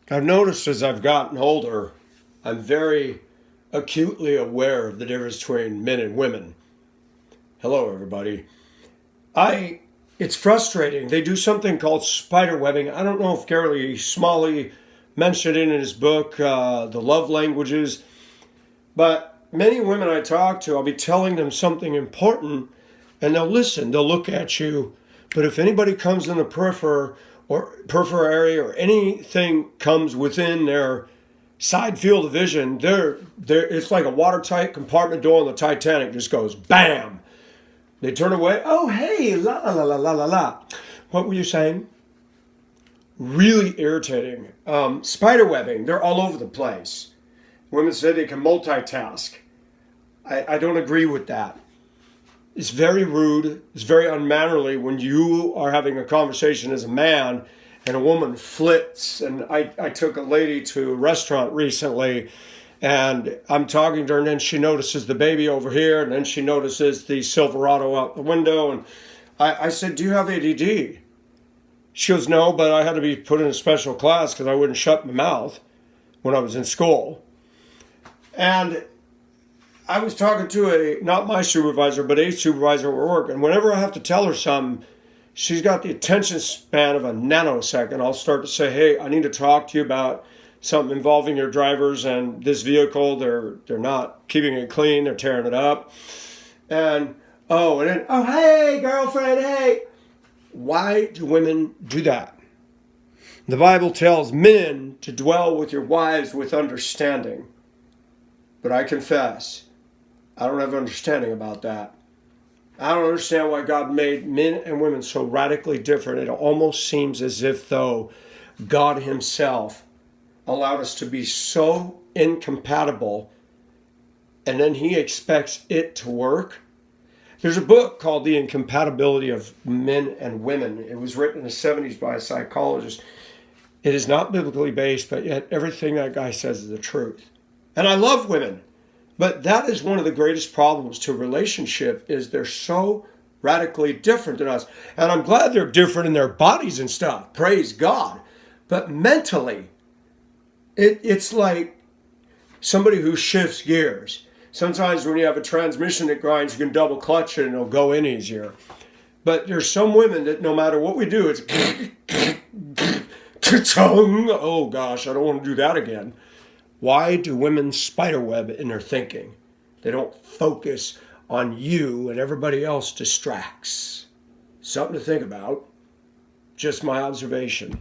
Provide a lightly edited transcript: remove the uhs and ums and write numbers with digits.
I've noticed as I've gotten older, I'm very acutely aware of the difference between men and women. Hello, everybody. I It's frustrating. They do something called spider webbing. I don't know if Gary Smalley mentioned it in his book, The Love Languages, but many women I talk to, I'll be telling them something important, and they'll listen. They'll look at you, but if anybody comes in the peripheral area or anything comes within their side field of vision, it's like a watertight compartment door on the Titanic just goes bam. They turn away. Oh, hey, la la la la la la la. What were you saying? Really irritating. Spider webbing, they're all over the place. Women say they can multitask. I don't agree with that. It's very rude. It's very unmannerly when you are having a conversation as a man and a woman flits. And I took a lady to a restaurant recently and I'm talking to her and then she notices the baby over here and then she notices the Silverado out the window. And I said, do you have ADD? She goes, no, but I had to be put in a special class because I wouldn't shut my mouth when I was in school. And I was talking to not my supervisor, but a supervisor at work. And whenever I have to tell her something, she's got the attention span of a nanosecond. I'll start to say, hey, I need to talk to you about something involving your drivers and this vehicle. They're not keeping it clean. They're tearing it up. And then, hey, girlfriend, hey. Why do women do that? The Bible tells men to dwell with your wives with understanding. But I confess, I don't have understanding about that. I don't understand why God made men and women so radically different. It almost seems as if though God himself allowed us to be so incompatible and then he expects it to work. There's a book called The Incompatibility of Men and Women. It was written in the 70s by a psychologist. It is not biblically based, but yet everything that guy says is the truth. And I love women, but that is one of the greatest problems to a relationship is they're so radically different than us. And I'm glad they're different in their bodies and stuff. Praise God. But mentally, it's like somebody who shifts gears. Sometimes when you have a transmission that grinds, you can double clutch it and it'll go in easier. But there's some women that no matter what we do, it's oh gosh, I don't want to do that again. Why do women spiderweb in their thinking? They don't focus on you and everybody else distracts. Something to think about. Just my observation.